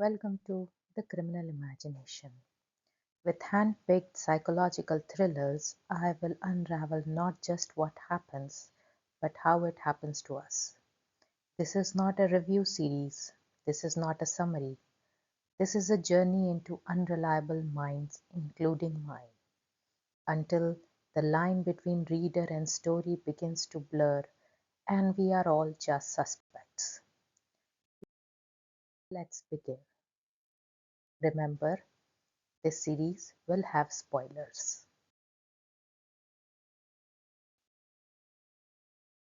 Welcome to The Criminal Imagination. With hand-picked psychological thrillers, I will unravel not just what happens, but how it happens to us. This is not a review series. This is not a summary. This is a journey into unreliable minds, including mine, until the line between reader and story begins to blur and we are all just suspects. Let's begin. Remember, this series will have spoilers.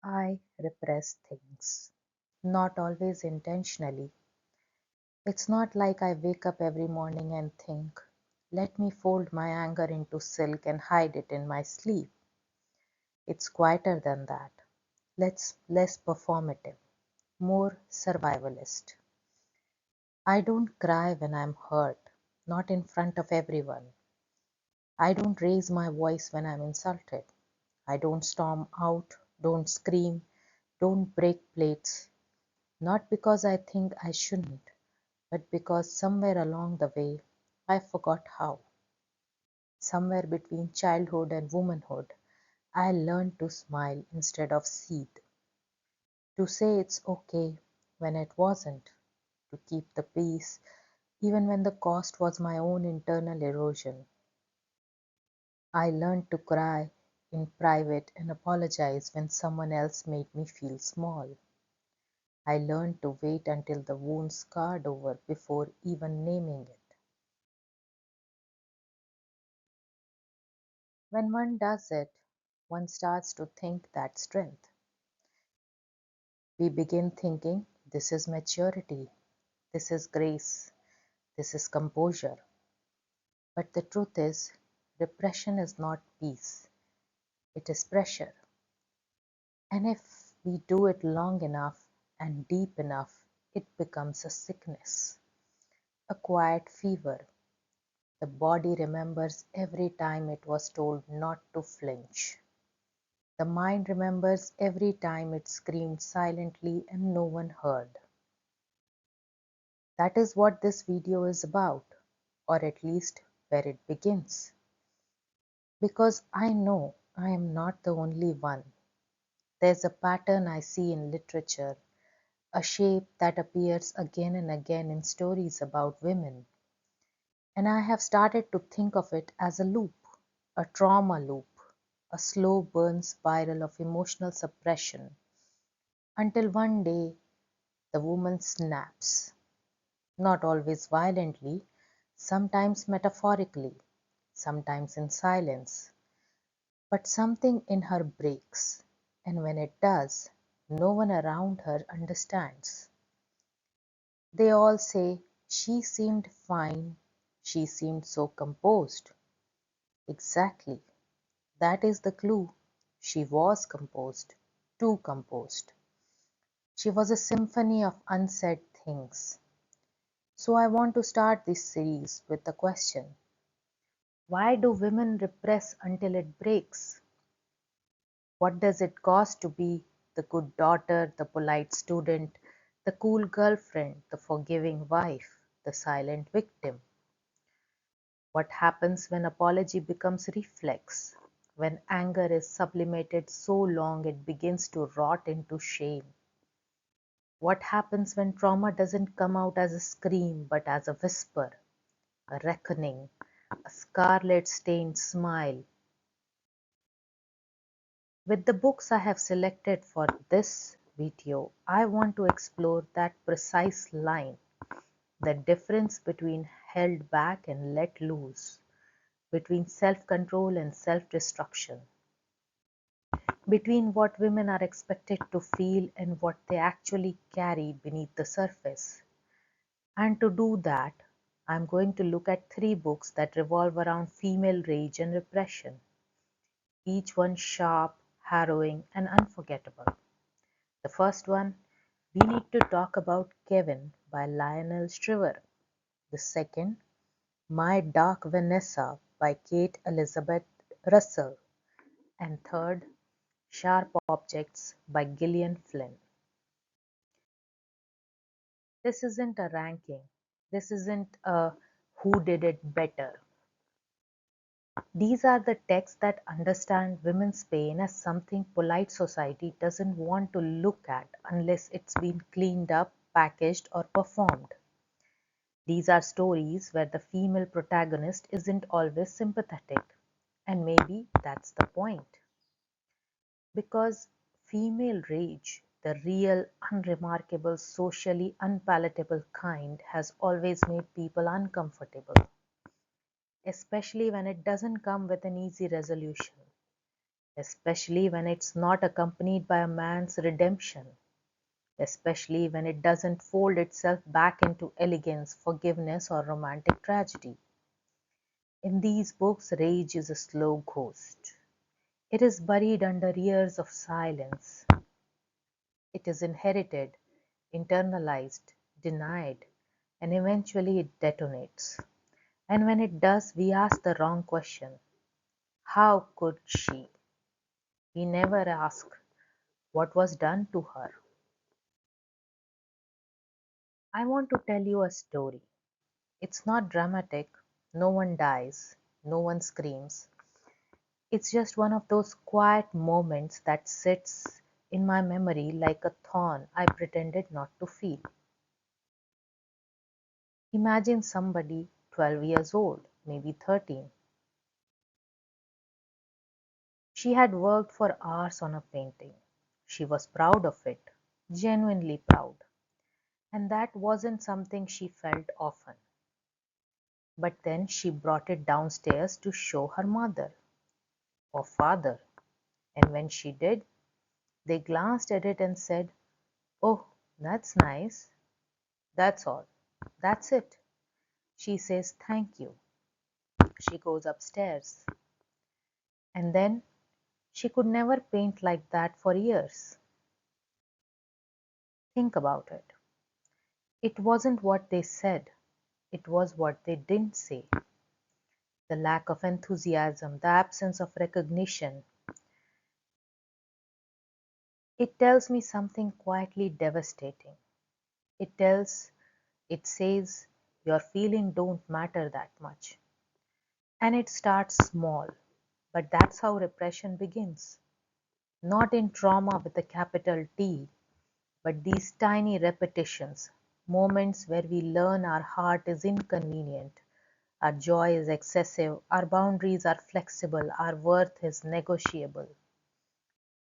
I repress things, not always intentionally. It's not like I wake up every morning and think, let me fold my anger into silk and hide it in my sleep. It's quieter than that. Less performative, more survivalist. I don't cry when I'm hurt, not in front of everyone. I don't raise my voice when I'm insulted. I don't storm out, don't scream, don't break plates. Not because I think I shouldn't, but because somewhere along the way I forgot how. Somewhere between childhood and womanhood, I learned to smile instead of seethe, to say it's okay when it wasn't, to keep the peace even when the cost was my own internal erosion. I learned to cry in private and apologize when someone else made me feel small. I learned to wait until the wound scarred over before even naming it. When one does it, one starts to think that strength. We begin thinking this is maturity, this is grace, this is composure. But the truth is, repression is not peace, it is pressure. And if we do it long enough and deep enough, it becomes a sickness, a quiet fever. The body remembers every time it was told not to flinch. The mind remembers every time it screamed silently and no one heard. That is what this video is about, or at least where it begins. Because I know I am not the only one. There's a pattern I see in literature, a shape that appears again and again in stories about women. And I have started to think of it as a loop, a trauma loop, a slow burn spiral of emotional suppression, until one day the woman snaps, not always violently, sometimes metaphorically, sometimes in silence. But something in her breaks, and when it does, no one around her understands. They all say, she seemed fine, she seemed so composed. Exactly, that is the clue. She was composed, too composed. She was a symphony of unsaid things. So I want to start this series with the question, why do women repress until it breaks? What does it cost to be the good daughter, the polite student, the cool girlfriend, the forgiving wife, the silent victim? What happens when apology becomes reflex? When anger is sublimated so long it begins to rot into shame? What happens when trauma doesn't come out as a scream but as a whisper, a reckoning, a scarlet-stained smile? With the books I have selected for this video, I want to explore that precise line, the difference between held back and let loose, between self-control and self-destruction, between what women are expected to feel and what they actually carry beneath the surface. And to do that, I'm going to look at 3 books that revolve around female rage and repression, each one sharp, harrowing, and unforgettable. The first one, we need to talk about Kevin by Lionel Shriver. The second, My Dark Vanessa by Kate Elizabeth Russell. And third, Sharp Objects by Gillian Flynn. This isn't a ranking. This isn't a who did it better. These are the texts that understand women's pain as something polite society doesn't want to look at unless it's been cleaned up, packaged, or performed. These are stories where the female protagonist isn't always sympathetic, and maybe that's the point. Because female rage, the real, unremarkable, socially unpalatable kind, has always made people uncomfortable, especially when it doesn't come with an easy resolution, especially when it's not accompanied by a man's redemption, especially when it doesn't fold itself back into elegance, forgiveness, or romantic tragedy. In these books, rage is a slow ghost. It is buried under years of silence. It is inherited, internalized, denied, and eventually it detonates. And when it does, we ask the wrong question. How could she? We never ask what was done to her. I want to tell you a story. It's not dramatic. No one dies. No one screams. It's just one of those quiet moments that sits in my memory like a thorn I pretended not to feel. Imagine somebody 12 years old, maybe 13. She had worked for hours on a painting. She was proud of it, genuinely proud. And that wasn't something she felt often. But then she brought it downstairs to show her mother or father. And when she did, they glanced at it and said, "Oh, that's nice. That's all. That's it." She says, "Thank you." She goes upstairs. And then she could never paint like that for years. Think about it. It wasn't what they said, it was what they didn't say. The lack of enthusiasm, the absence of recognition. It tells me something quietly devastating. It says, your feelings don't matter that much. And it starts small, but that's how repression begins. Not in trauma with a capital T, but these tiny repetitions, moments where we learn our heart is inconvenient, our joy is excessive, our boundaries are flexible, our worth is negotiable.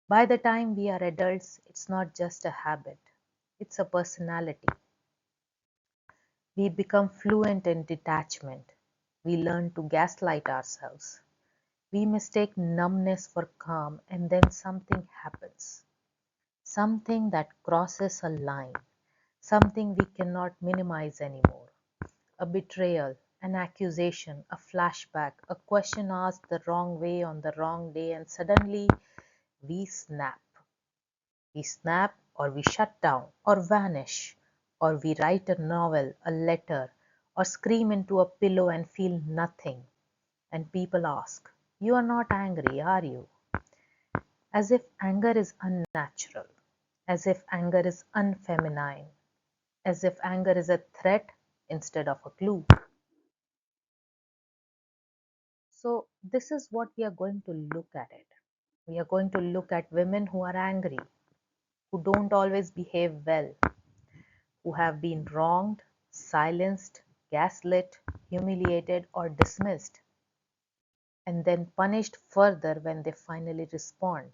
By the time we are adults, it's not just a habit, it's a personality. We become fluent in detachment. We learn to gaslight ourselves. We mistake numbness for calm, and then something happens. Something that crosses a line. Something we cannot minimize anymore. A betrayal, an accusation, a flashback, a question asked the wrong way on the wrong day, and suddenly we snap. We snap, or we shut down, or vanish, or we write a novel, a letter, or scream into a pillow and feel nothing. And people ask, "You are not angry, are you?" As if anger is unnatural, as if anger is unfeminine, as if anger is a threat instead of a clue. So, this is what we are going to look at it. We are going to look at women who are angry, who don't always behave well, who have been wronged, silenced, gaslit, humiliated, or dismissed, and then punished further when they finally respond.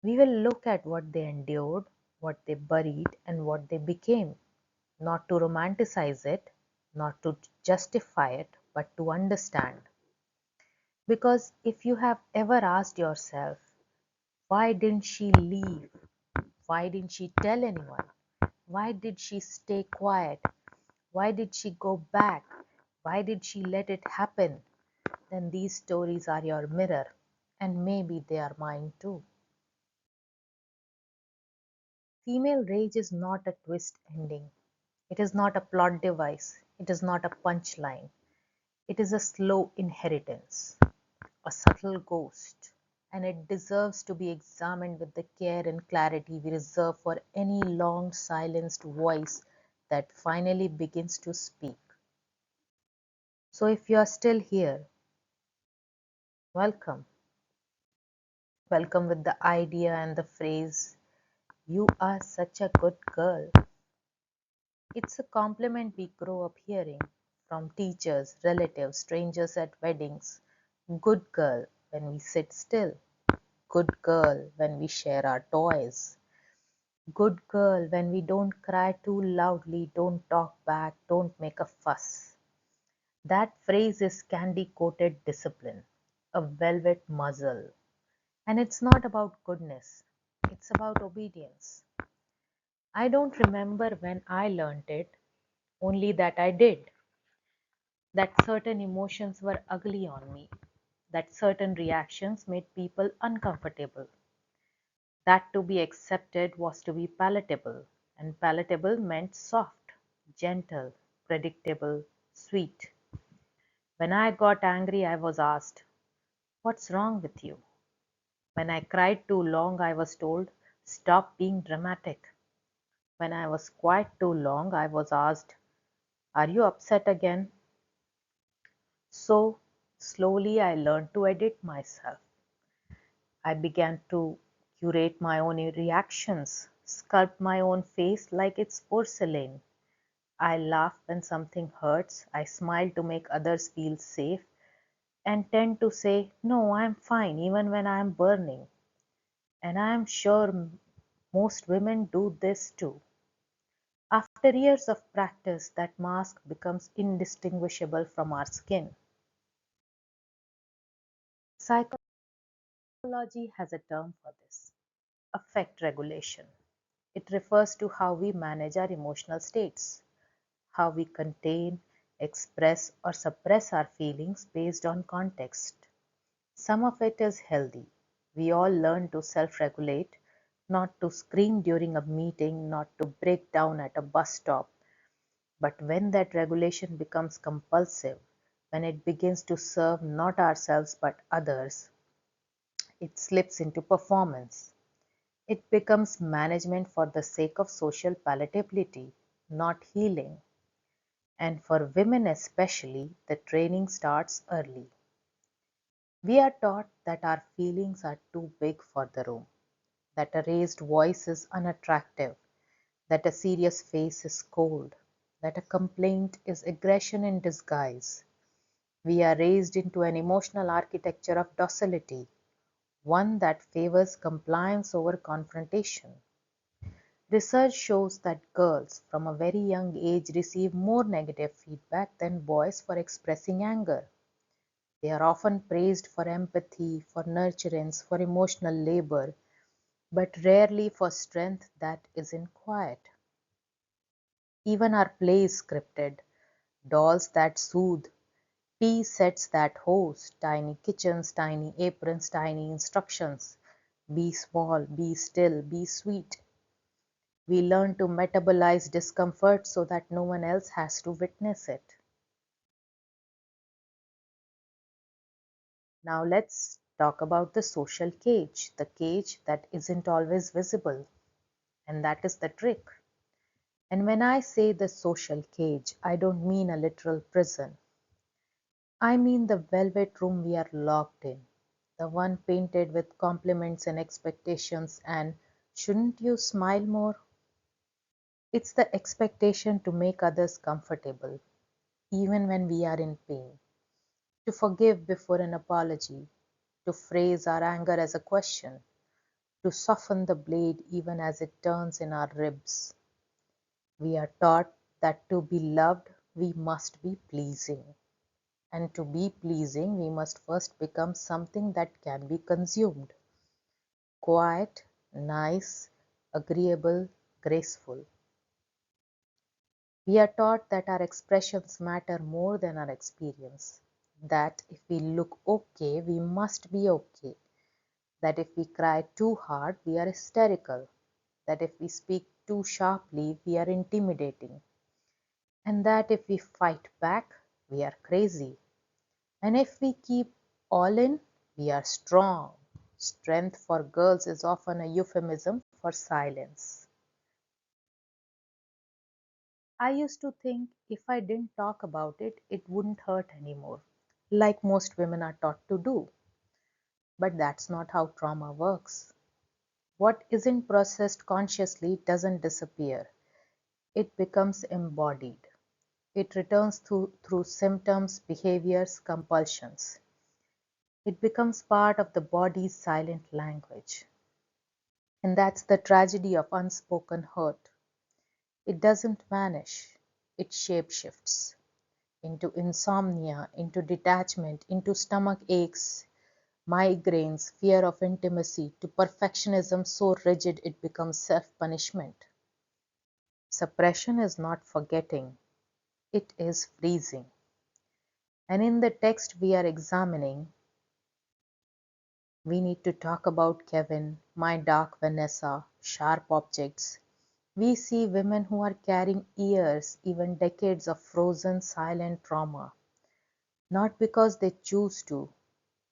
We will look at what they endured, what they buried, and what they became, not to romanticize it, not to justify it, but to understand. Because if you have ever asked yourself, why didn't she leave? Why didn't she tell anyone? Why did she stay quiet? Why did she go back? Why did she let it happen? Then these stories are your mirror, and maybe they are mine too. Female rage is not a twist ending. It is not a plot device. It is not a punchline. It is a slow inheritance, a subtle ghost, and it deserves to be examined with the care and clarity we reserve for any long silenced voice that finally begins to speak. So if you are still here, welcome. Welcome with the idea and the phrase, "You are such a good girl." It's a compliment we grow up hearing from teachers, relatives, strangers at weddings. Good girl when we sit still. Good girl when we share our toys. Good girl when we don't cry too loudly, don't talk back, don't make a fuss. That phrase is candy-coated discipline, a velvet muzzle. And it's not about goodness, it's about obedience. I don't remember when I learned it, only that I did. That certain emotions were ugly on me, that certain reactions made people uncomfortable, that to be accepted was to be palatable, and palatable meant soft, gentle, predictable, sweet. When I got angry, I was asked, "What's wrong with you?" When I cried too long, I was told, "Stop being dramatic." When I was quiet too long, I was asked, "Are you upset again?" So, slowly I learned to edit myself. I began to curate my own reactions, sculpt my own face like it's porcelain. I laugh when something hurts, I smile to make others feel safe, and tend to say, "No, I'm fine," even when I'm burning. And I'm sure most women do this too. After years of practice, that mask becomes indistinguishable from our skin. Psychology has a term for this: affect regulation. It refers to how we manage our emotional states, how we contain, express, or suppress our feelings based on context. Some of it is healthy. We all learn to self-regulate, not to scream during a meeting, not to break down at a bus stop. But when that regulation becomes compulsive, when it begins to serve not ourselves but others, it slips into performance. It becomes management for the sake of social palatability, not healing. And for women especially, the training starts early. We are taught that our feelings are too big for the room, that a raised voice is unattractive, that a serious face is cold, that a complaint is aggression in disguise. We are raised into an emotional architecture of docility, one that favors compliance over confrontation. Research shows that girls from a very young age receive more negative feedback than boys for expressing anger. They are often praised for empathy, for nurturance, for emotional labor, but rarely for strength that isn't quiet. Even our play is scripted: dolls that soothe, tea sets that host, tiny kitchens, tiny aprons, tiny instructions. Be small, be still, be sweet. We learn to metabolize discomfort so that no one else has to witness it. Now let's talk about the social cage, the cage that isn't always visible. And that is the trick. And when I say the social cage, I don't mean a literal prison. I mean the velvet room we are locked in, the one painted with compliments and expectations and "shouldn't you smile more?" It's the expectation to make others comfortable, even when we are in pain, to forgive before an apology, to phrase our anger as a question, to soften the blade even as it turns in our ribs. We are taught that to be loved, we must be pleasing. And to be pleasing, we must first become something that can be consumed: quiet, nice, agreeable, graceful. We are taught that our expressions matter more than our experience, that if we look okay, we must be okay, that if we cry too hard, we are hysterical, that if we speak too sharply, we are intimidating, and that if we fight back, we are crazy, and if we keep all in, we are strong. Strength for girls is often a euphemism for silence. I used to think if I didn't talk about it, it wouldn't hurt anymore, like most women are taught to do. But that's not how trauma works. What isn't processed consciously doesn't disappear, it becomes embodied. It returns through symptoms, behaviors, compulsions. It becomes part of the body's silent language. And that's the tragedy of unspoken hurt. It doesn't vanish, it shapeshifts into insomnia, into detachment, into stomach aches, migraines, fear of intimacy, to perfectionism so rigid it becomes self punishment. Suppression is not forgetting, it is freezing. And in the text we are examining, we need to talk about Kevin, My Dark Vanessa, Sharp Objects. We see women who are carrying years, even decades of frozen silent trauma, not because they choose to,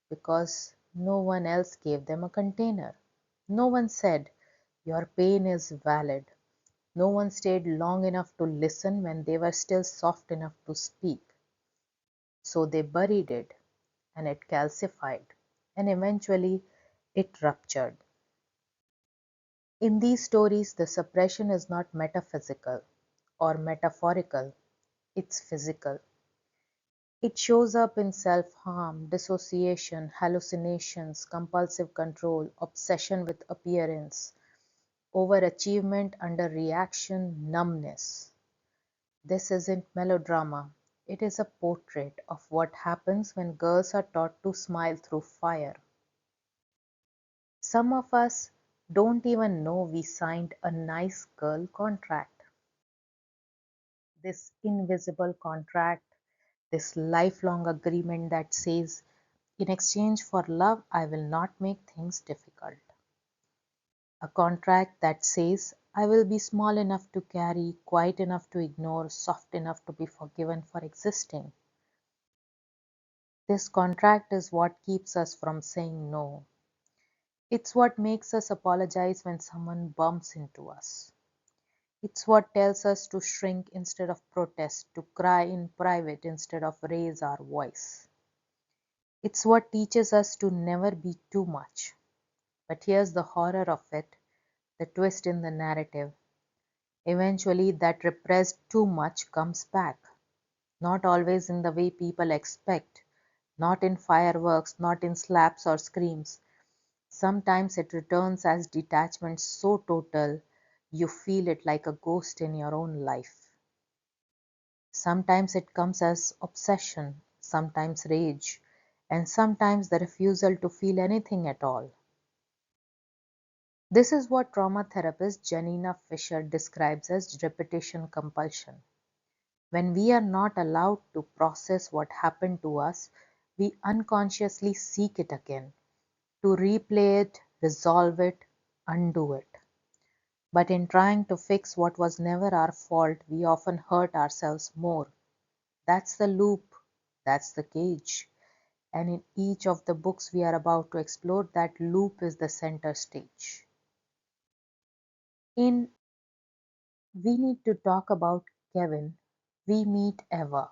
because no one else gave them a container. No one said, your pain is valid. No one stayed long enough to listen when they were still soft enough to speak. So they buried it, and it calcified, and eventually it ruptured. In these stories, the suppression is not metaphysical or metaphorical, it's physical. It shows up in self-harm, dissociation, hallucinations, compulsive control, obsession with appearance, overachievement under reaction, numbness. This isn't melodrama, it is a portrait of what happens when girls are taught to smile through fire. Some of us don't even know we signed a nice girl contract. This invisible contract, this lifelong agreement that says, in exchange for love, I will not make things difficult. A contract that says, I will be small enough to carry, quiet enough to ignore, soft enough to be forgiven for existing. This contract is what keeps us from saying no. It's what makes us apologize when someone bumps into us. It's what tells us to shrink instead of protest, to cry in private instead of raise our voice. It's what teaches us to never be too much. But here's the horror of it, the twist in the narrative. Eventually, that repressed too much comes back. Not always in the way people expect, not in fireworks, not in slaps or screams. Sometimes it returns as detachment so total you feel it like a ghost in your own life. Sometimes it comes as obsession, sometimes rage, and sometimes the refusal to feel anything at all. This is what trauma therapist Janina Fisher describes as repetition compulsion. When we are not allowed to process what happened to us, we unconsciously seek it again, to replay it, resolve it, undo it. But in trying to fix what was never our fault, we often hurt ourselves more. That's the loop, that's the cage. And in each of the books we are about to explore, that loop is the center stage. In We Need to Talk About Kevin, we meet Eva,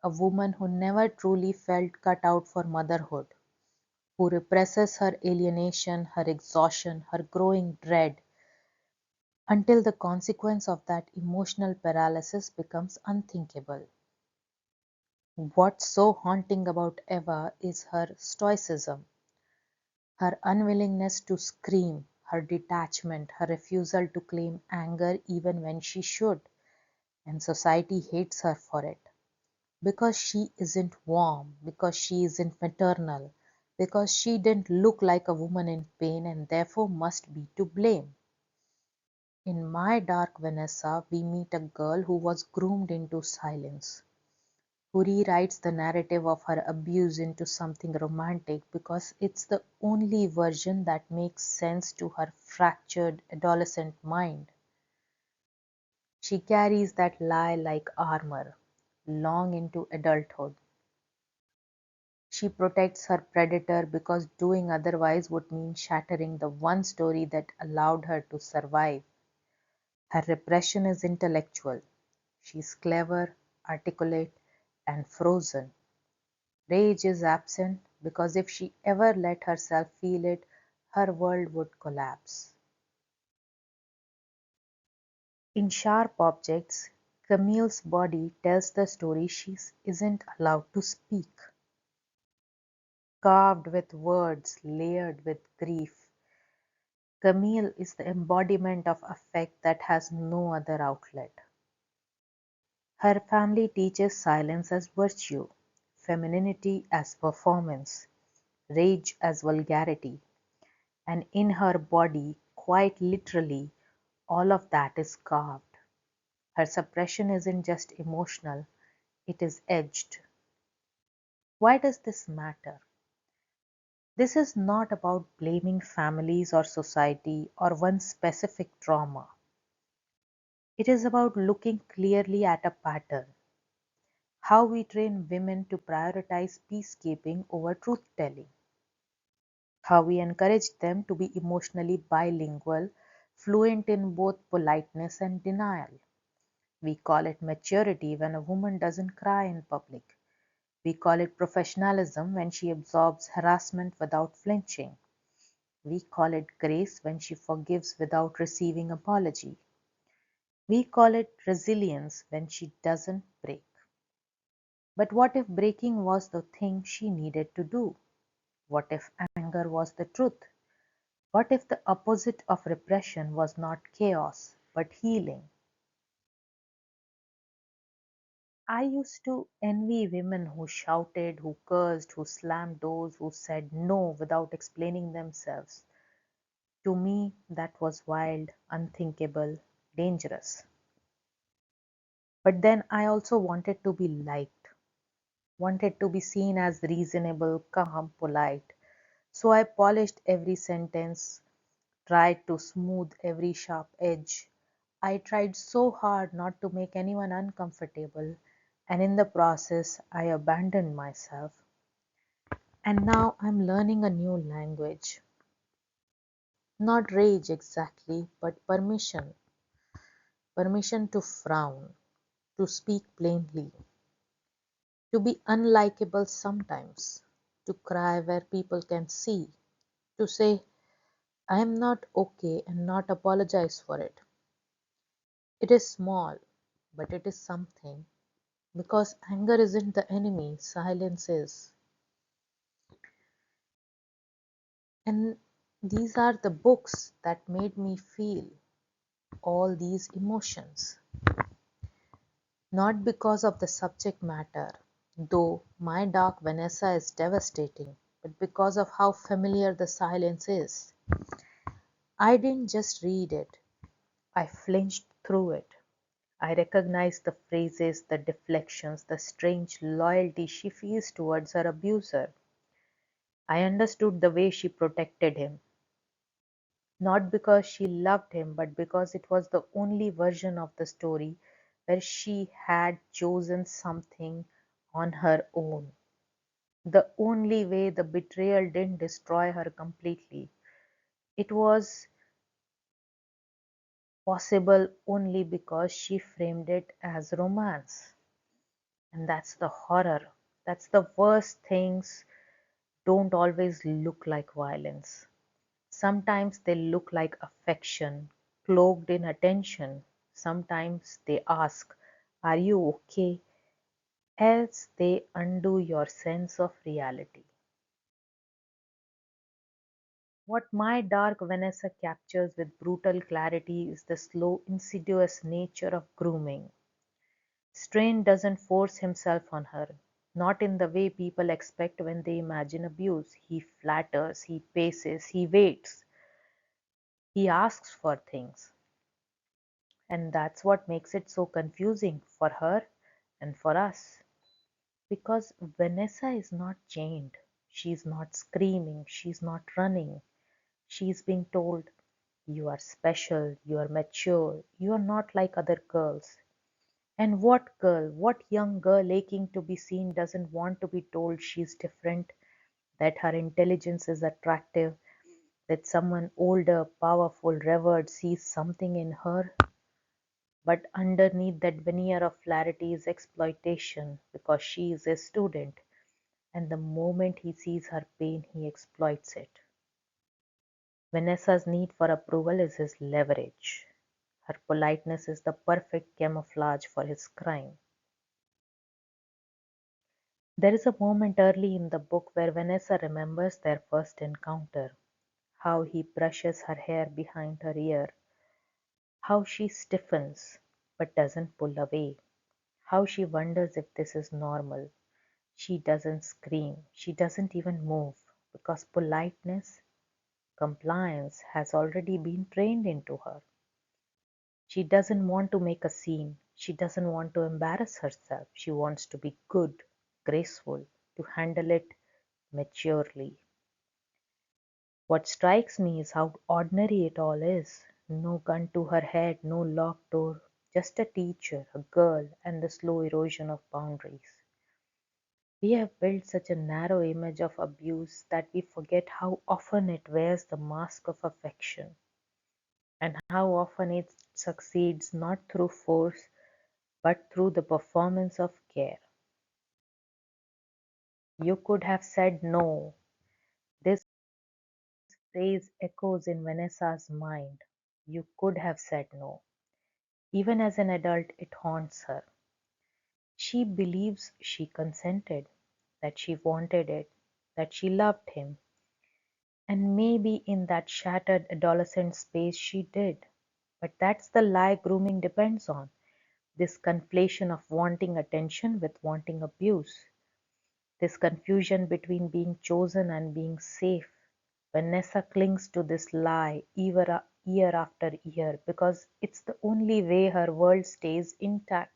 a woman who never truly felt cut out for motherhood, who represses her alienation, her exhaustion, her growing dread, until the consequence of that emotional paralysis becomes unthinkable. What's so haunting about Eva is her stoicism, her unwillingness to scream, her detachment, her refusal to claim anger even when she should, and society hates her for it. Because she isn't warm, because she isn't maternal, because she didn't look like a woman in pain and therefore must be to blame. In My Dark Vanessa, we meet a girl who was groomed into silence, who rewrites the narrative of her abuse into something romantic because it's the only version that makes sense to her fractured adolescent mind. She carries that lie like armor, long into adulthood. She protects her predator because doing otherwise would mean shattering the one story that allowed her to survive. Her repression is intellectual. She's clever, articulate, and frozen. Rage is absent because if she ever let herself feel it, her world would collapse. In Sharp Objects, Camille's body tells the story she isn't allowed to speak. Carved with words, layered with grief, Camille is the embodiment of affect that has no other outlet. Her family teaches silence as virtue, femininity as performance, rage as vulgarity, and in her body, quite literally, all of that is carved. Her suppression isn't just emotional, it is edged. Why does this matter? This is not about blaming families or society or one specific trauma. It is about looking clearly at a pattern. How we train women to prioritize peacekeeping over truth-telling. How we encourage them to be emotionally bilingual, fluent in both politeness and denial. We call it maturity when a woman doesn't cry in public. We call it professionalism when she absorbs harassment without flinching. We call it grace when she forgives without receiving apology. We call it resilience when she doesn't break. But what if breaking was the thing she needed to do? What if anger was the truth? What if the opposite of repression was not chaos, but healing? I used to envy women who shouted, who cursed, who slammed doors, who said no without explaining themselves. To me, that was wild, unthinkable, dangerous. But then I also wanted to be liked, wanted to be seen as reasonable, calm, polite. So I polished every sentence, tried to smooth every sharp edge. I tried so hard not to make anyone uncomfortable, and in the process, I abandoned myself. And now I'm learning a new language. Not rage exactly, but permission. Permission to frown, to speak plainly, to be unlikable sometimes, to cry where people can see, to say, I am not okay and not apologize for it. It is small, but it is something. Because anger isn't the enemy, silence is. And these are the books that made me feel all these emotions. Not because of the subject matter, though My Dark Vanessa is devastating, but because of how familiar the silence is. I didn't just read it, I flinched through it. I recognized the phrases, the deflections, the strange loyalty she feels towards her abuser. I understood the way she protected him, not because she loved him, but because it was the only version of the story where she had chosen something on her own. The only way the betrayal didn't destroy her completely. It was possible only because she framed it as romance. And that's the horror. That's the worst. Things don't always look like violence. Sometimes they look like affection, cloaked in attention. Sometimes they ask, are you okay? Else they undo your sense of reality. What My Dark Vanessa captures with brutal clarity is the slow, insidious nature of grooming. Strain doesn't force himself on her, not in the way people expect when they imagine abuse. He flatters, he paces, he waits, he asks for things. And that's what makes it so confusing for her and for us. Because Vanessa is not chained, she's not screaming, she's not running. She's being told, you are special, you are mature, you are not like other girls. And what girl, what young girl aching to be seen doesn't want to be told she's different, that her intelligence is attractive, that someone older, powerful, revered sees something in her? But underneath that veneer of clarity is exploitation because she is a student, and the moment he sees her pain, he exploits it. Vanessa's need for approval is his leverage. Her politeness is the perfect camouflage for his crime. There is a moment early in the book where Vanessa remembers their first encounter, how he brushes her hair behind her ear, how she stiffens but doesn't pull away, how she wonders if this is normal. She doesn't scream, she doesn't even move, because politeness, compliance has already been trained into her. She doesn't want to make a scene, she doesn't want to embarrass herself, she wants to be good, graceful, to handle it maturely. What strikes me is how ordinary it all is. No gun to her head, no locked door, just a teacher, a girl, and the slow erosion of boundaries. We have built such a narrow image of abuse that we forget how often it wears the mask of affection, and how often it succeeds not through force but through the performance of care. You could have said no. This phrase echoes in Vanessa's mind. You could have said no. Even as an adult, it haunts her. She believes she consented, that she wanted it, that she loved him, and maybe in that shattered adolescent space she did. But that's the lie grooming depends on, this conflation of wanting attention with wanting abuse, this confusion between being chosen and being safe. Vanessa clings to this lie year after year because it's the only way her world stays intact.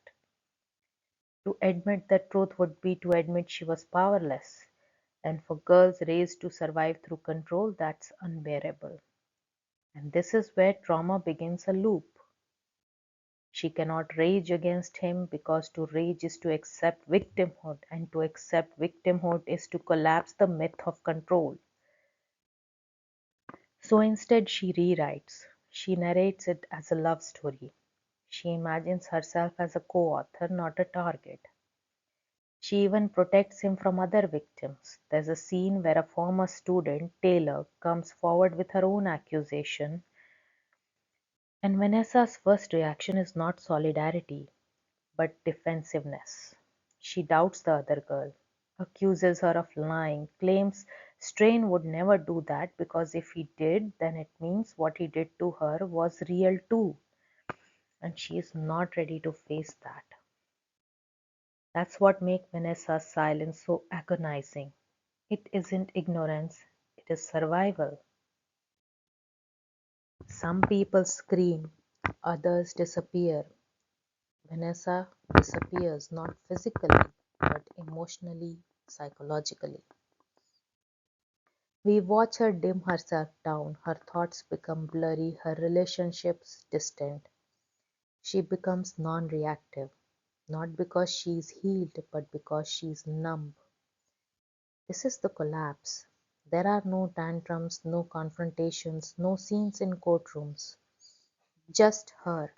To admit the truth would be to admit she was powerless, and for girls raised to survive through control, that's unbearable. And this is where trauma begins a loop. She cannot rage against him because to rage is to accept victimhood, and to accept victimhood is to collapse the myth of control. So instead, she rewrites. She narrates it as a love story. She imagines herself as a co author, not a target. She even protects him from other victims. There's a scene where a former student, Taylor, comes forward with her own accusation, and Vanessa's first reaction is not solidarity, but defensiveness. She doubts the other girl, accuses her of lying, claims Strain would never do that because if he did, then it means what he did to her was real too, and she is not ready to face that. That's what makes Vanessa's silence so agonizing. It isn't ignorance, it is survival. Some people scream, others disappear. Vanessa disappears not physically but emotionally, psychologically. We watch her dim herself down, her thoughts become blurry, her relationships distant. She becomes non reactive, not because she is healed, but because she is numb. This is the collapse. There are no tantrums, no confrontations, no scenes in courtrooms. Just her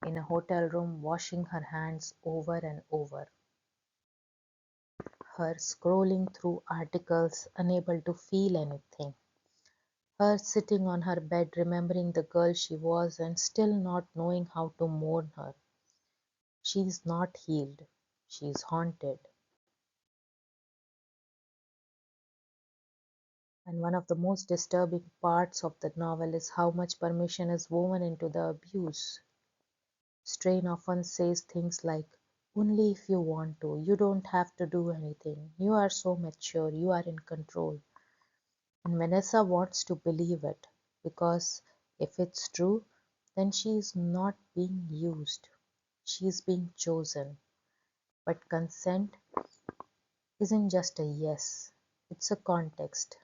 in a hotel room washing her hands over and over. Her scrolling through articles, unable to feel anything. Her sitting on her bed remembering the girl she was and still not knowing how to mourn her. She is not healed. She is haunted. And one of the most disturbing parts of the novel is how much permission is woven into the abuse. Strain often says things like, only if you want to, you don't have to do anything, you are so mature, you are in control. And Vanessa wants to believe it, because if it's true, then she is not being used, she is being chosen. But consent isn't just a yes, it's a context.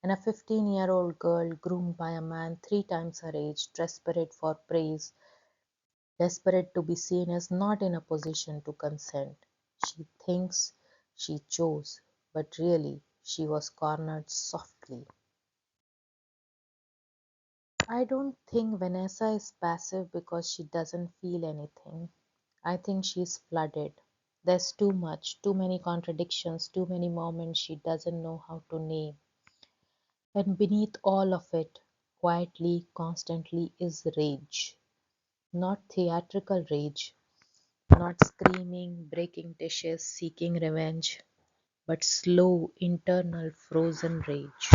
And a 15-year-old girl groomed by a man 3 times her age, desperate for praise, desperate to be seen as not in a position to consent. She thinks she chose, but really she was cornered softly. I don't think Vanessa is passive because she doesn't feel anything. I think she's flooded. There's too much, too many contradictions, too many moments she doesn't know how to name. And beneath all of it, quietly, constantly, is rage. Not theatrical rage, not screaming, breaking dishes, seeking revenge, but slow, internal, frozen rage.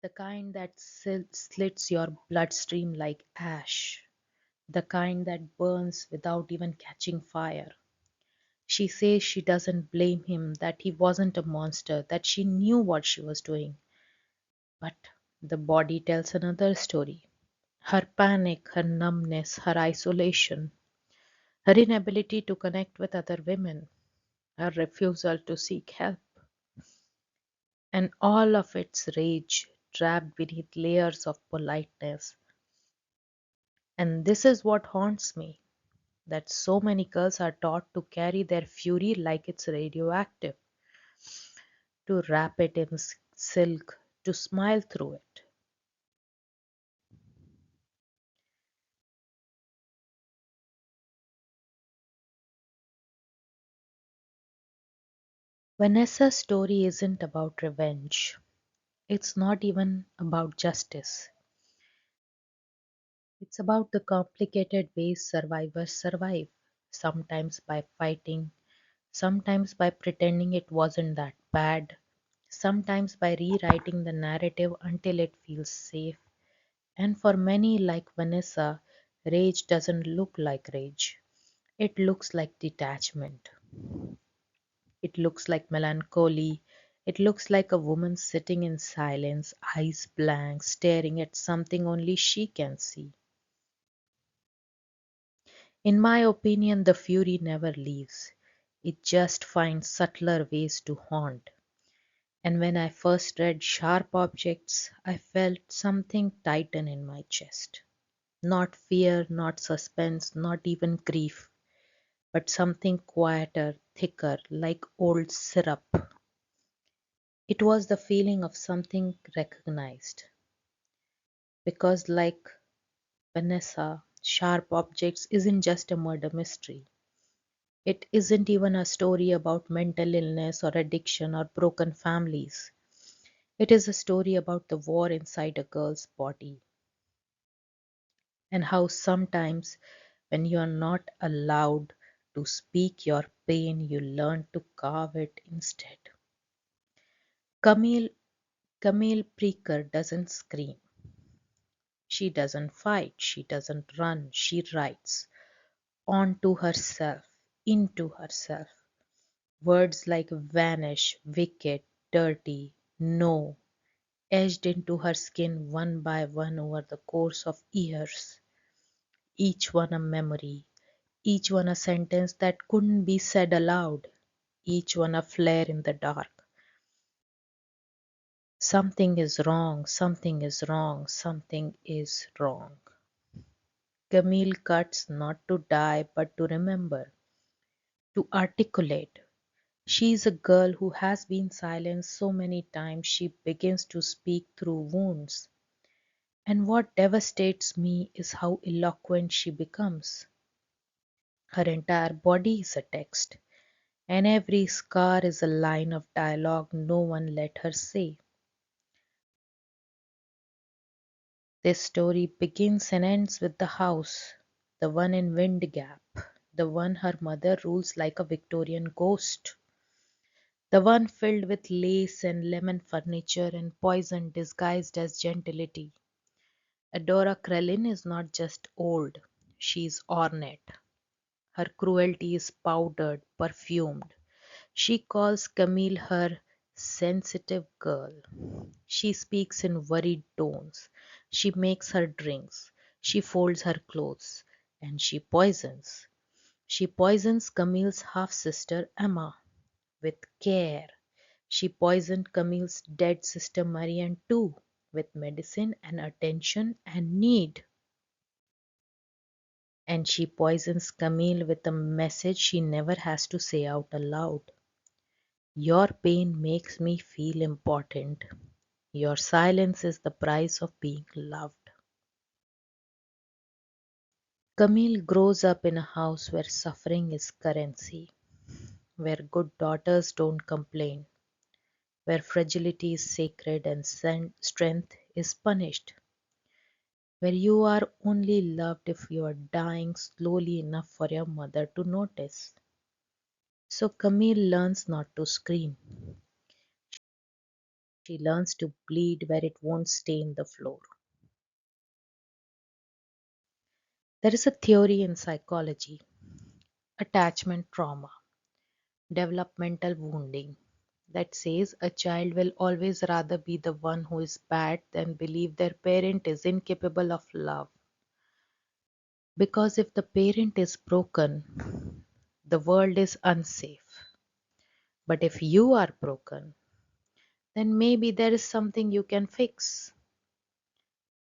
The kind that slits your bloodstream like ash. The kind that burns without even catching fire. She says she doesn't blame him, that he wasn't a monster, that she knew what she was doing. But the body tells another story. Her panic, her numbness, her isolation, her inability to connect with other women, her refusal to seek help, and all of its rage trapped beneath layers of politeness. And this is what haunts me, that so many girls are taught to carry their fury like it's radioactive, to wrap it in silk, to smile through it. Vanessa's story isn't about revenge. It's not even about justice. It's about the complicated ways survivors survive, sometimes by fighting, sometimes by pretending it wasn't that bad, sometimes by rewriting the narrative until it feels safe. And for many, like Vanessa, rage doesn't look like rage. It looks like detachment. It looks like melancholy. It looks like a woman sitting in silence, eyes blank, staring at something only she can see. In my opinion, the fury never leaves. It just finds subtler ways to haunt. And when I first read Sharp Objects, I felt something tighten in my chest. Not fear, not suspense, not even grief, but something quieter, thicker, like old syrup. It was the feeling of something recognized. Because, like Vanessa, Sharp Objects isn't just a murder mystery. It isn't even a story about mental illness or addiction or broken families. It is a story about the war inside a girl's body, and how sometimes when you are not allowed to speak your pain, you learn to carve it instead. Camille Camille Preaker doesn't scream. She doesn't fight. She doesn't run. She writes onto herself, into herself. Words like vanish, wicked, dirty, no, etched into her skin one by one over the course of years. Each one a memory, each one a sentence that couldn't be said aloud, each one a flare in the dark. Something is wrong, something is wrong, something is wrong. Camille cuts not to die but to remember, to articulate. She is a girl who has been silenced so many times she begins to speak through wounds. And what devastates me is how eloquent she becomes. Her entire body is a text, and every scar is a line of dialogue no one let her say. This story begins and ends with the house, the one in Wind Gap, the one her mother rules like a Victorian ghost, the one filled with lace and lemon furniture and poison disguised as gentility. Adora Krellin is not just old, she is ornate. Her cruelty is powdered, perfumed. She calls Camille her sensitive girl. She speaks in worried tones. She makes her drinks. She folds her clothes. And she poisons. She poisons Camille's half sister Emma with care. She poisoned Camille's dead sister Marianne too, with medicine and attention and need. And she poisons Camille with a message she never has to say out aloud. Your pain makes me feel important. Your silence is the price of being loved. Camille grows up in a house where suffering is currency, where good daughters don't complain, where fragility is sacred and strength is punished, where you are only loved if you are dying slowly enough for your mother to notice. So Camille learns not to scream. She learns to bleed where it won't stain the floor. There is a theory in psychology, attachment trauma, developmental wounding, that says a child will always rather be the one who is bad than believe their parent is incapable of love. Because if the parent is broken, the world is unsafe. But if you are broken, then maybe there is something you can fix.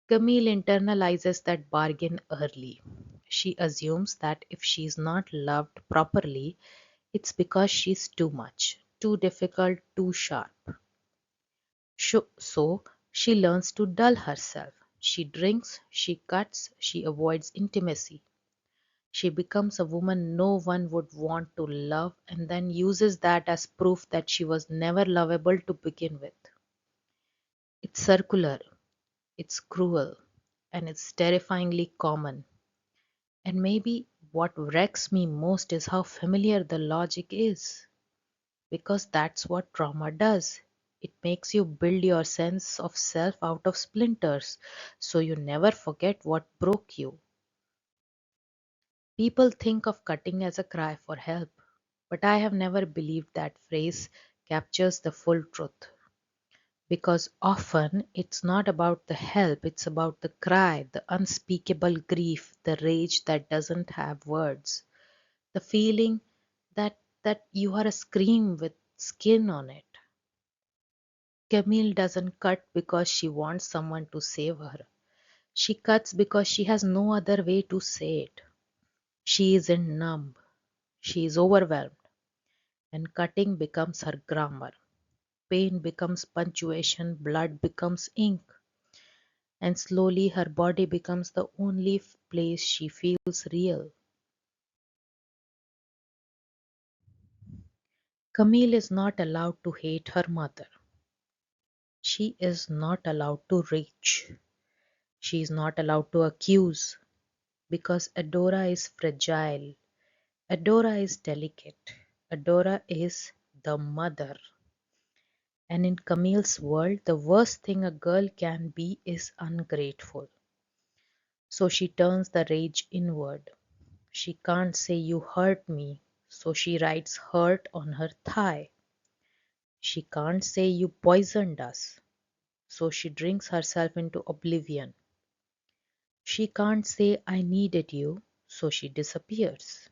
Camille internalizes that bargain early. She assumes that if she's not loved properly, it's because she's too much, too difficult, too sharp. So she learns to dull herself. She drinks, she cuts, she avoids intimacy. She becomes a woman no one would want to love and then uses that as proof that she was never lovable to begin with. It's circular, it's cruel, and it's terrifyingly common. And maybe what wrecks me most is how familiar the logic is. Because that's what trauma does. It makes you build your sense of self out of splinters, so you never forget what broke you. People think of cutting as a cry for help, but I have never believed that phrase captures the full truth. Because often it's not about the help, it's about the cry, the unspeakable grief, the rage that doesn't have words, the feeling that you are a scream with skin on it. Camille doesn't cut because she wants someone to save her. She cuts because she has no other way to say it. She is in numb. She is overwhelmed. And cutting becomes her grammar. Pain becomes punctuation. Blood becomes ink. And slowly her body becomes the only place she feels real. Camille is not allowed to hate her mother. She is not allowed to rage. She is not allowed to accuse. Because Adora is fragile. Adora is delicate. Adora is the mother. And in Camille's world, the worst thing a girl can be is ungrateful. So she turns the rage inward. She can't say you hurt me, so she writes hurt on her thigh. She can't say you poisoned us, so she drinks herself into oblivion. She can't say I needed you, so she disappears.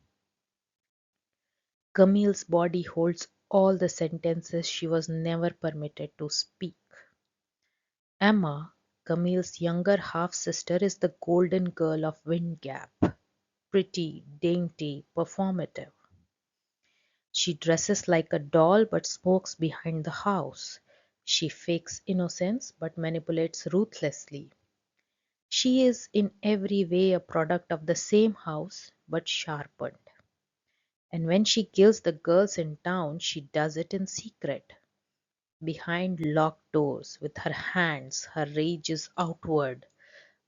Camille's body holds all the sentences she was never permitted to speak. Emma, Camille's younger half-sister, is the golden girl of Wind Gap. Pretty, dainty, performative. She dresses like a doll but smokes behind the house. She fakes innocence but manipulates ruthlessly. She is in every way a product of the same house but sharpened. And when she kills the girls in town, she does it in secret. Behind locked doors, with her hands, her rage is outward,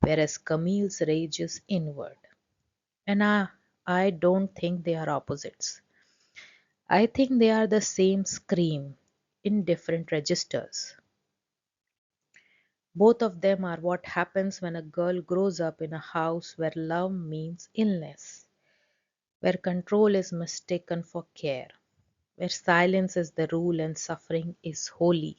whereas Camille's rage is inward. And I don't think they are opposites. I think they are the same scream in different registers. Both of them are what happens when a girl grows up in a house where love means illness, where control is mistaken for care, where silence is the rule and suffering is holy.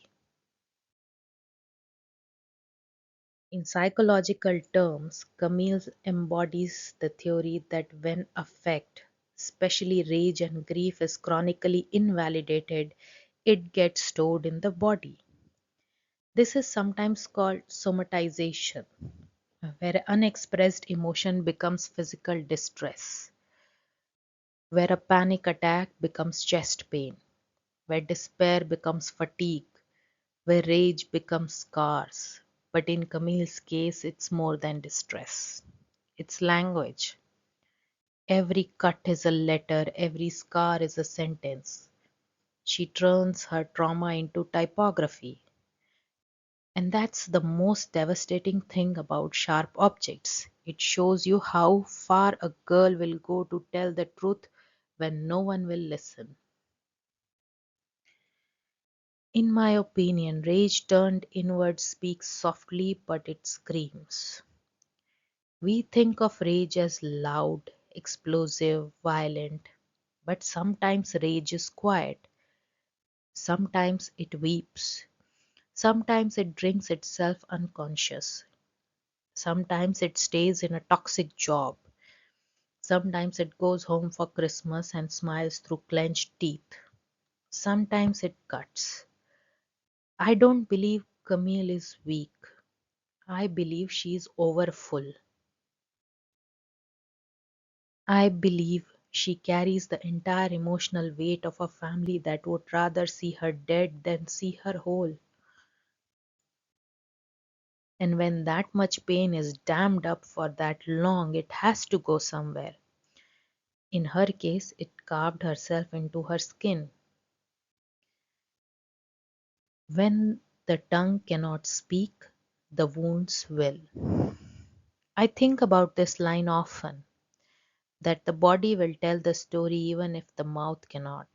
In psychological terms, Camille embodies the theory that when affect, especially rage and grief, is chronically invalidated, it gets stored in the body. This is sometimes called somatization, where unexpressed emotion becomes physical distress, where a panic attack becomes chest pain, where despair becomes fatigue, where rage becomes scars. But in Camille's case, it's more than distress. It's language. Every cut is a letter, every scar is a sentence. She turns her trauma into typography. And that's the most devastating thing about sharp objects. It shows you how far a girl will go to tell the truth when no one will listen. In my opinion, rage turned inward speaks softly, but it screams. We think of rage as loud, explosive, violent, but sometimes rage is quiet. Sometimes it weeps. Sometimes it drinks itself unconscious. Sometimes it stays in a toxic job. Sometimes it goes home for Christmas and smiles through clenched teeth. Sometimes it cuts. I don't believe Camille is weak. I believe she is overfull. I believe she carries the entire emotional weight of a family that would rather see her dead than see her whole. And when that much pain is dammed up for that long, it has to go somewhere. In her case, it carved herself into her skin. When the tongue cannot speak, the wounds will. I think about this line often, that the body will tell the story even if the mouth cannot.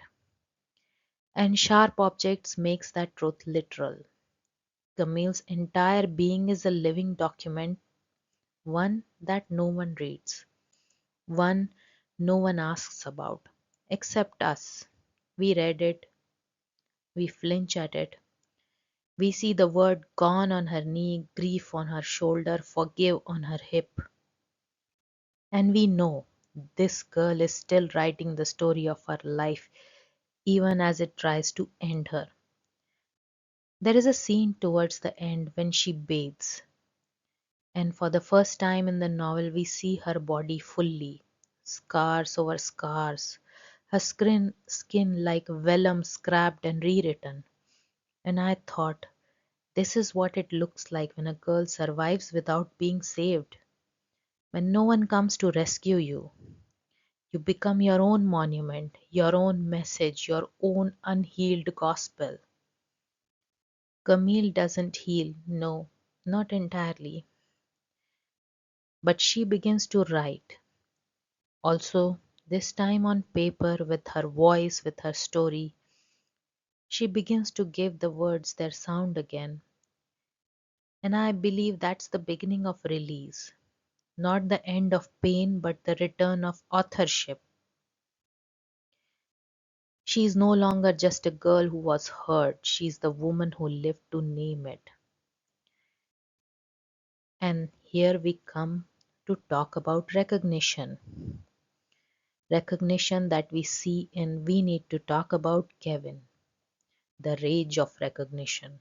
And sharp objects makes that truth literal. Camille's entire being is a living document, one that no one reads, one no one asks about, except us. We read it, we flinch at it, we see the word gone on her knee, grief on her shoulder, forgive on her hip. And we know this girl is still writing the story of her life, even as it tries to end her. There is a scene towards the end when she bathes, and for the first time in the novel, we see her body fully, scars over scars, her skin like vellum scrapped and rewritten. And I thought, this is what it looks like when a girl survives without being saved. When no one comes to rescue you, you become your own monument, your own message, your own unhealed gospel. Camille doesn't heal, no, not entirely. But she begins to write. Also, this time on paper with her voice, with her story, she begins to give the words their sound again. And I believe that's the beginning of release. Not the end of pain, but the return of authorship. She is no longer just a girl who was hurt, she is the woman who lived to name it. And here we come to talk about recognition. Recognition that we see, and we need to talk about Kevin, the rage of recognition.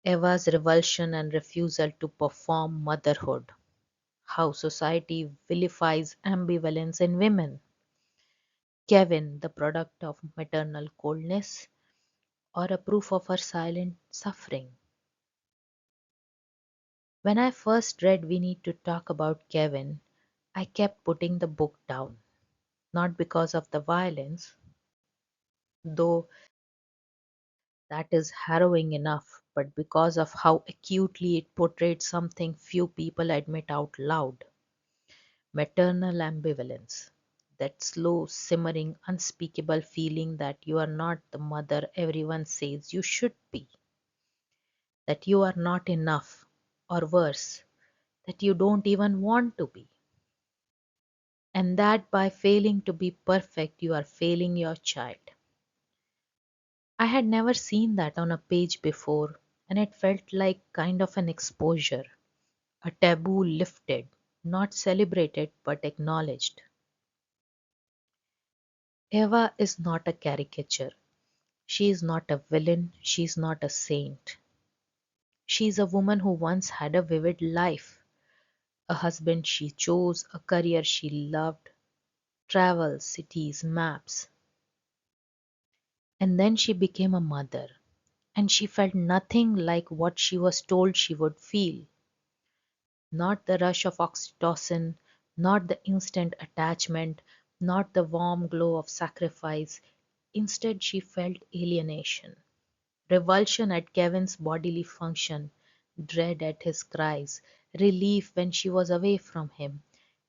Eva's revulsion and refusal to perform motherhood. How society vilifies ambivalence in women. Kevin, the product of maternal coldness or a proof of her silent suffering. When I first read We Need to Talk About Kevin, I kept putting the book down. Not because of the violence, though that is harrowing enough, but because of how acutely it portrayed something few people admit out loud: maternal ambivalence. That slow, simmering, unspeakable feeling that you are not the mother everyone says you should be, that you are not enough, or worse, that you don't even want to be, and that by failing to be perfect, you are failing your child. I had never seen that on a page before, and it felt like kind of an exposure, a taboo lifted, not celebrated but acknowledged. Eva is not a caricature. She is not a villain. She is not a saint. She is a woman who once had a vivid life, a husband she chose, a career she loved, travel, cities, maps. And then she became a mother. and she felt nothing like what she was told she would feel. Not the rush of oxytocin, not the instant attachment, not the warm glow of sacrifice. Instead, she felt alienation, revulsion at Kevin's bodily function, dread at his cries, relief when she was away from him,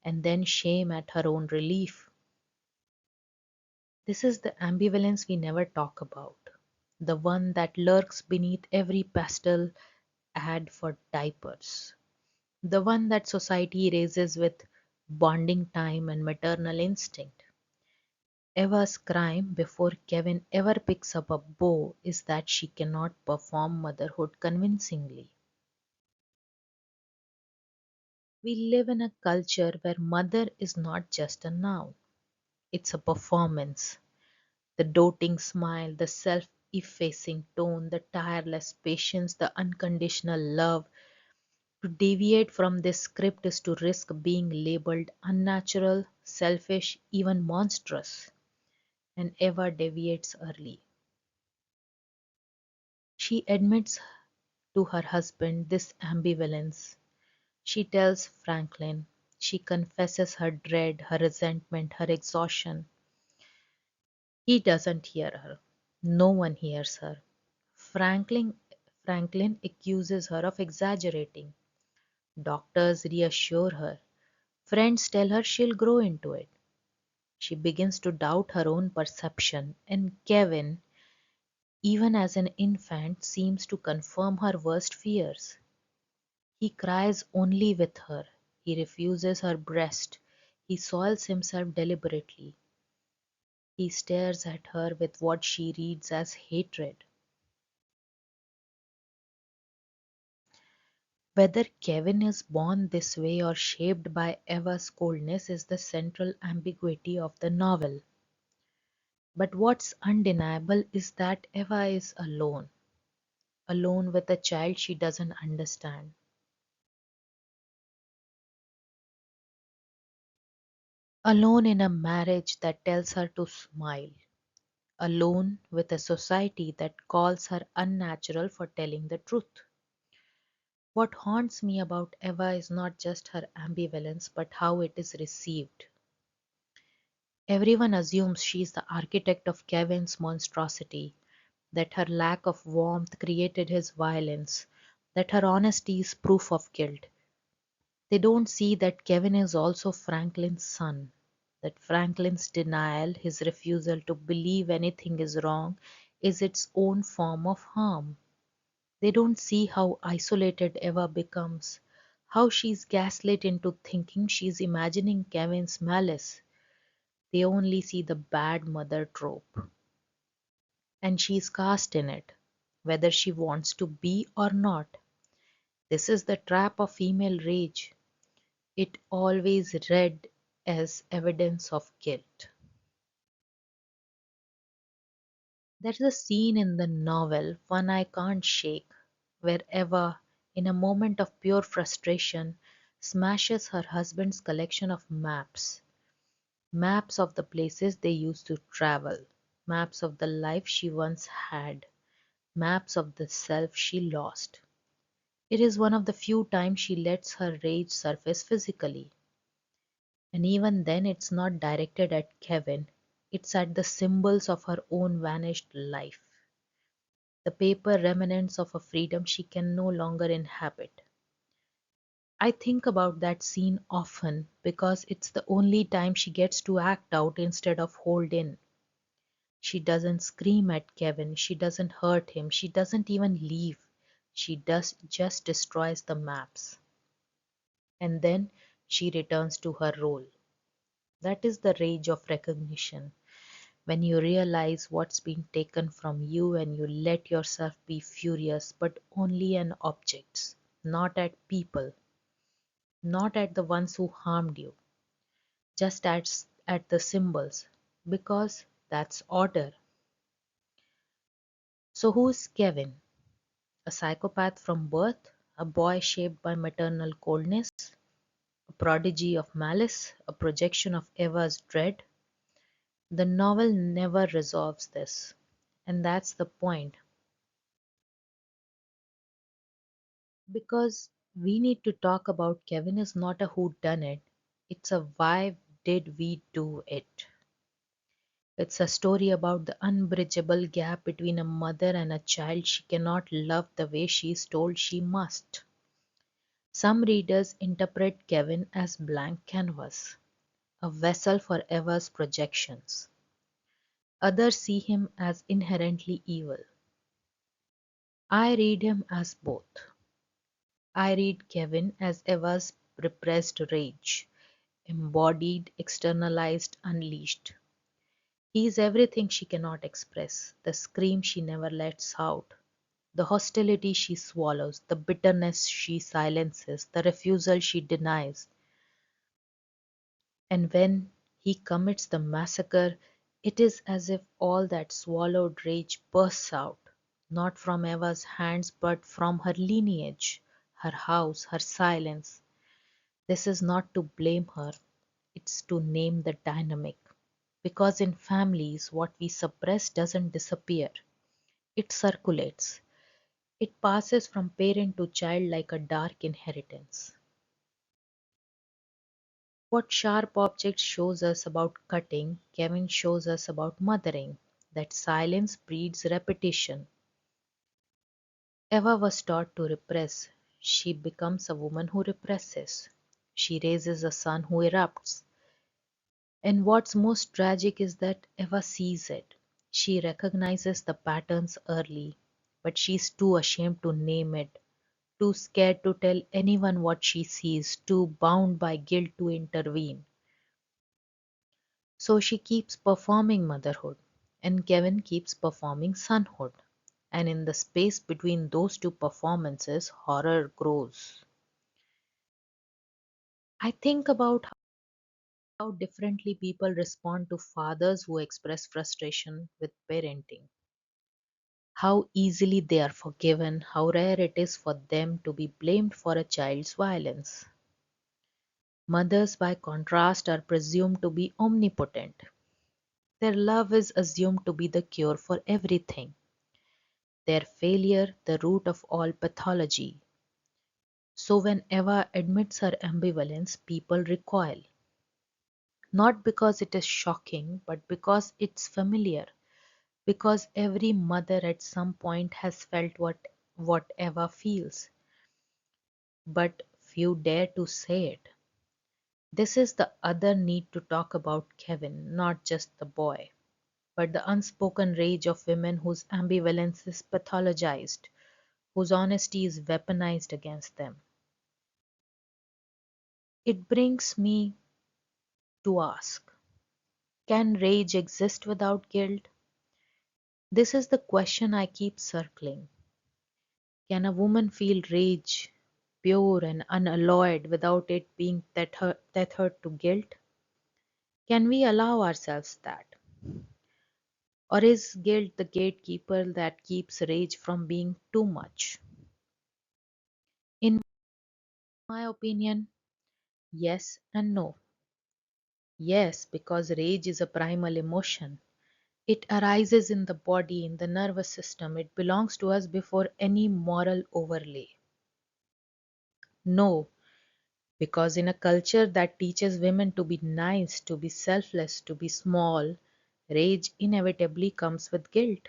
and then shame at her own relief. This is the ambivalence we never talk about, the one that lurks beneath every pastel ad for diapers, the one that society raises with bonding time and maternal instinct. Eva's crime before Kevin ever picks up a bow is that she cannot perform motherhood convincingly. We live in a culture where mother is not just a noun, it's a performance. The doting smile, the self effacing tone, the tireless patience, the unconditional love. To deviate from this script is to risk being labeled unnatural, selfish, even monstrous. And Eva deviates early. She admits to her husband this ambivalence. She tells Franklin. She confesses her dread, her resentment, her exhaustion. He doesn't hear her. No one hears her. Franklin, Franklin accuses her of exaggerating. Doctors reassure her. Friends tell her she'll grow into it. She begins to doubt her own perception, and Kevin, even as an infant, seems to confirm her worst fears. He cries only with her. He refuses her breast. He soils himself deliberately. He stares at her with what she reads as hatred. Whether Kevin is born this way or shaped by Eva's coldness is the central ambiguity of the novel. But what's undeniable is that Eva is alone, alone with a child she doesn't understand, alone in a marriage that tells her to smile, alone with a society that calls her unnatural for telling the truth. What haunts me about Eva is not just her ambivalence, but how it is received. Everyone assumes she is the architect of Kevin's monstrosity, that her lack of warmth created his violence, that her honesty is proof of guilt. They don't see that Kevin is also Franklin's son, that Franklin's denial, his refusal to believe anything is wrong, is its own form of harm. They don't see how isolated Eva becomes, how she's gaslit into thinking she's imagining Kevin's malice. They only see the bad mother trope, and she's cast in it, whether she wants to be or not. This is the trap of female rage. It always read as evidence of guilt. There's a scene in the novel, one I can't shake, where Eva, in a moment of pure frustration, smashes her husband's collection of maps. Maps of the places they used to travel, maps of the life she once had, maps of the self she lost. It is one of the few times she lets her rage surface physically. And even then it's not directed at Kevin, it's at the symbols of her own vanished life, the paper remnants of a freedom she can no longer inhabit. I think about that scene often because it's the only time she gets to act out instead of hold in. She doesn't scream at Kevin, she doesn't hurt him, she doesn't even leave. She does just destroys the maps. And then she returns to her role. That is the rage of recognition. When you realize what's been taken from you and you let yourself be furious, but only at objects, not at people, not at the ones who harmed you, just at the symbols, because that's order. So who's Kevin? A psychopath from birth? A boy shaped by maternal coldness? A prodigy of malice? A projection of Eva's dread? The novel never resolves this, and that's the point. Because we need to talk about Kevin is not a who done it, it's a why did we do it. It's a story about the unbridgeable gap between a mother and a child she cannot love the way she is told she must. Some readers interpret Kevin as blank canvas, a vessel for Eva's projections. Others see him as inherently evil. I read him as both. I read Kevin as Eva's repressed rage, embodied, externalized, unleashed. He is everything she cannot express, the scream she never lets out, the hostility she swallows, the bitterness she silences, the refusal she denies. And when he commits the massacre, it is as if all that swallowed rage bursts out, not from Eva's hands but from her lineage, her house, her silence. This is not to blame her, it's to name the dynamic. Because in families, what we suppress doesn't disappear, it circulates. It passes from parent to child like a dark inheritance. What Sharp Objects shows us about cutting, Kevin shows us about mothering, that silence breeds repetition. Eva was taught to repress. She becomes a woman who represses. She raises a son who erupts. And what's most tragic is that Eva sees it. She recognizes the patterns early, but she's too ashamed to name it, too scared to tell anyone what she sees, too bound by guilt to intervene. So she keeps performing motherhood, and Kevin keeps performing sonhood. And in the space between those two performances, horror grows. I think about how differently people respond to fathers who express frustration with parenting, how easily they are forgiven, how rare it is for them to be blamed for a child's violence. Mothers, by contrast, are presumed to be omnipotent. Their love is assumed to be the cure for everything, their failure the root of all pathology. So when Eva admits her ambivalence, people recoil. Not because it is shocking, but because it's familiar. Because every mother at some point has felt what Eva feels, but few dare to say it. This is the other need to talk about Kevin, not just the boy, but the unspoken rage of women whose ambivalence is pathologized, whose honesty is weaponized against them. It brings me to ask, can rage exist without guilt? This is the question I keep circling. Can a woman feel rage, pure and unalloyed, without it being tethered to guilt? Can we allow ourselves that? Or is guilt the gatekeeper that keeps rage from being too much? In my opinion, yes and no. Yes, because rage is a primal emotion. It arises in the body, in the nervous system. It belongs to us before any moral overlay. No, because in a culture that teaches women to be nice, to be selfless, to be small, rage inevitably comes with guilt.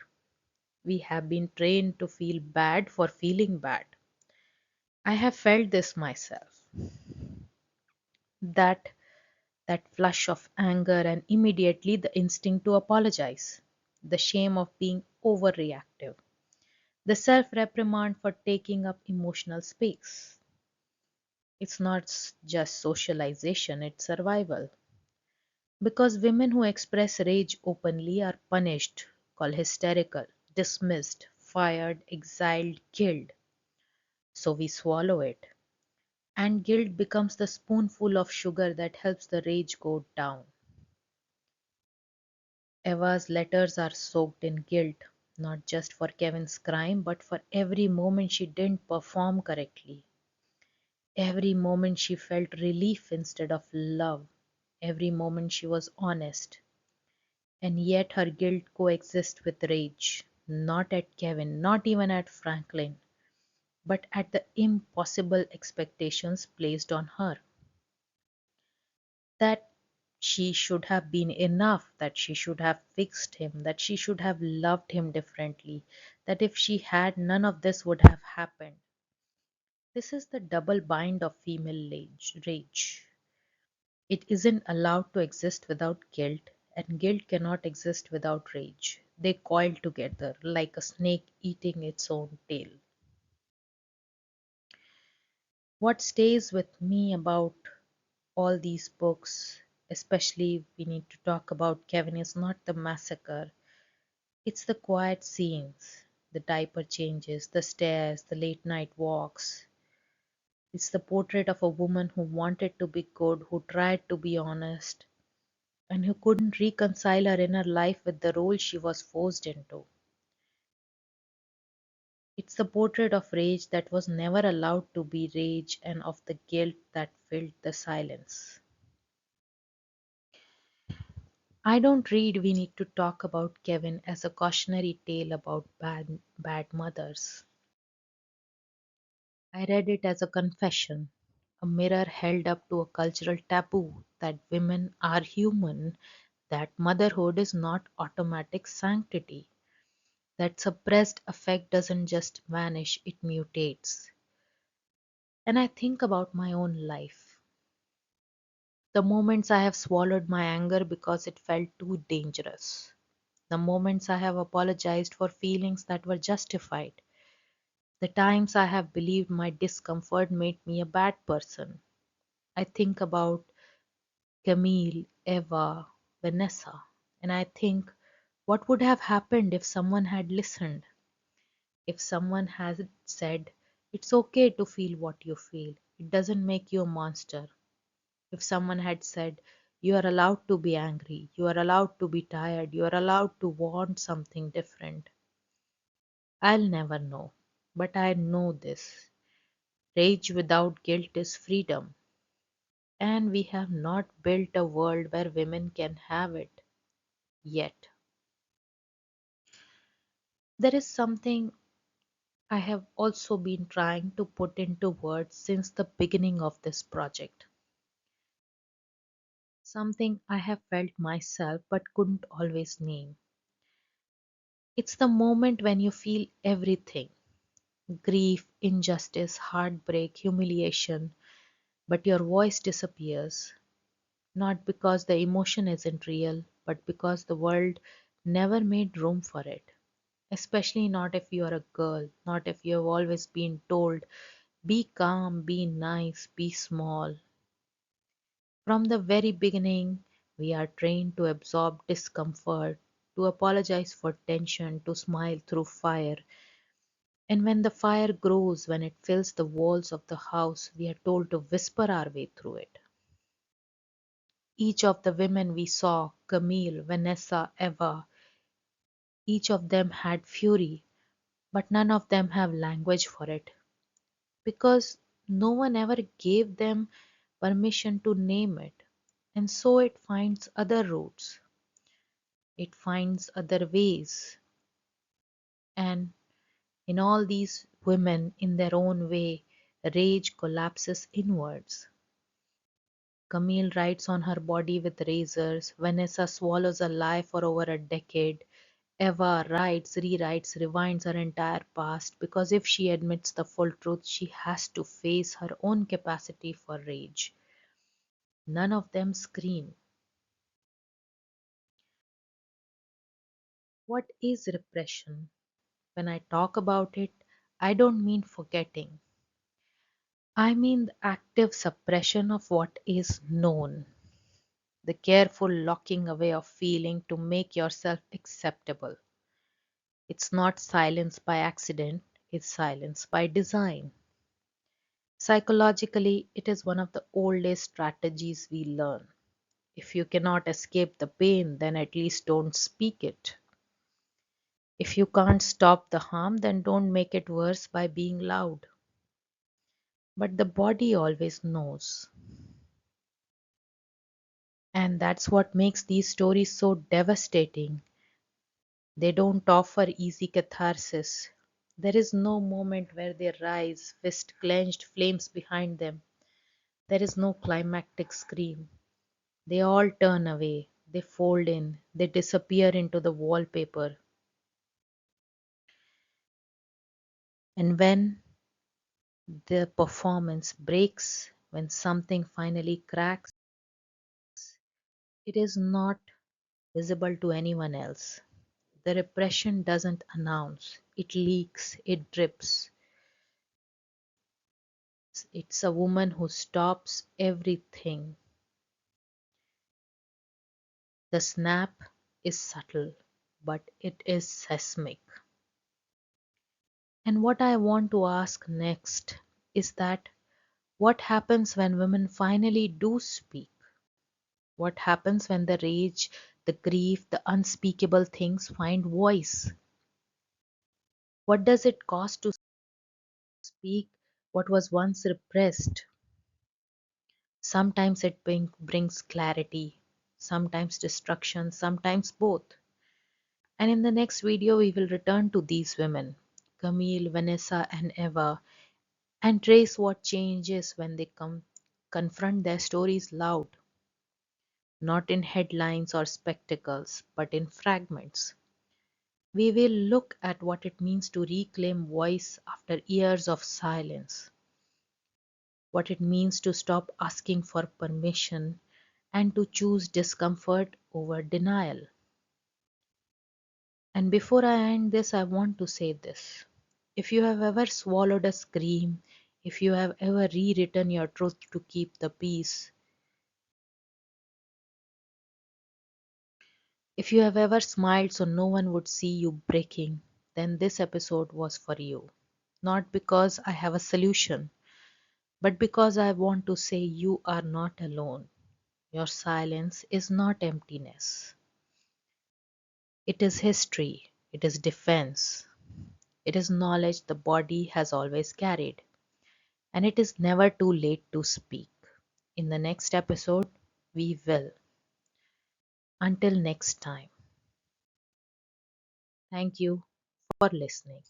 We have been trained to feel bad for feeling bad. I have felt this myself. That that flush of anger and immediately the instinct to apologize. The shame of being overreactive. The self-reprimand for taking up emotional space. It's not just socialization, it's survival. Because women who express rage openly are punished, called hysterical, dismissed, fired, exiled, killed. So we swallow it. And guilt becomes the spoonful of sugar that helps the rage go down. Eva's letters are soaked in guilt, not just for Kevin's crime, but for every moment she didn't perform correctly. Every moment she felt relief instead of love. Every moment she was honest. And yet her guilt coexists with rage. Not at Kevin, not even at Franklin. but at the impossible expectations placed on her. That she should have been enough, that she should have fixed him, that she should have loved him differently, that if she had, none of this would have happened. This is the double bind of female rage. It isn't allowed to exist without guilt, and guilt cannot exist without rage. They coil together like a snake eating its own tail. What stays with me about all these books, especially we need to talk about Kevin, is not the massacre. It's the quiet scenes, the diaper changes, the stares, the late night walks. It's the portrait of a woman who wanted to be good, who tried to be honest, and who couldn't reconcile her inner life with the role she was forced into. It's the portrait of rage that was never allowed to be rage and of the guilt that filled the silence. I don't read We Need to Talk About Kevin as a cautionary tale about bad mothers. I read it as a confession, a mirror held up to a cultural taboo that women are human, that motherhood is not automatic sanctity, that suppressed affect doesn't just vanish, it mutates. And I think about my own life. The moments I have swallowed my anger because it felt too dangerous. The moments I have apologized for feelings that were justified. The times I have believed my discomfort made me a bad person. I think about Camille, Eva, Vanessa, and I think what would have happened if someone had listened? If someone had said, it's okay to feel what you feel, it doesn't make you a monster. If someone had said, you are allowed to be angry, you are allowed to be tired, you are allowed to want something different. I'll never know. But I know this. Rage without guilt is freedom. And we have not built a world where women can have it yet. There is something I have also been trying to put into words since the beginning of this project. Something I have felt myself but couldn't always name. It's the moment when you feel everything: grief, injustice, heartbreak, humiliation, but your voice disappears. Not because the emotion isn't real, but because the world never made room for it. Especially not if you are a girl, not if you have always been told, be calm, be nice, be small. From the very beginning, we are trained to absorb discomfort, to apologize for tension, to smile through fire. And when the fire grows, when it fills the walls of the house, we are told to whisper our way through it. Each of the women we saw, Camille, Vanessa, Eva, each of them had fury, but none of them have language for it because no one ever gave them permission to name it. And so it finds other routes, it finds other ways. And in all these women, in their own way, rage collapses inwards. Camille writes on her body with razors. Vanessa swallows a lie for over a decade. Eva writes, rewrites, rewinds her entire past because if she admits the full truth, she has to face her own capacity for rage. None of them scream. What is repression? When I talk about it, I don't mean forgetting. I mean the active suppression of what is known, the careful locking away of feeling to make yourself acceptable. It's not silence by accident, it's silence by design. Psychologically, it is one of the oldest strategies we learn. If you cannot escape the pain, then at least don't speak it. If you can't stop the harm, then don't make it worse by being loud. But the body always knows. And that's what makes these stories so devastating. They don't offer easy catharsis. There is no moment where they rise, fist clenched, flames behind them. There is no climactic scream. They all turn away, they fold in, they disappear into the wallpaper. And when the performance breaks, when something finally cracks, it is not visible to anyone else. The repression doesn't announce, it leaks, it drips. It's a woman who stops everything. The snap is subtle, but it is seismic. And what I want to ask next is that what happens when women finally do speak? What happens when the rage, the grief, the unspeakable things find voice? What does it cost to speak what was once repressed? Sometimes it brings clarity, sometimes destruction, sometimes both. And in the next video, we will return to these women, Camille, Vanessa, and Eva, and trace what changes when they confront their stories loud, not in headlines or spectacles, but in fragments. We will look at what it means to reclaim voice after years of silence, what it means to stop asking for permission and to choose discomfort over denial. And before I end this, I want to say this. If you have ever swallowed a scream, if you have ever rewritten your truth to keep the peace, if you have ever smiled so no one would see you breaking, then this episode was for you. Not because I have a solution, but because I want to say you are not alone. Your silence is not emptiness. It is history. It is defense. It is knowledge the body has always carried. And it is never too late to speak. In the next episode, we will. Until next time, thank you for listening.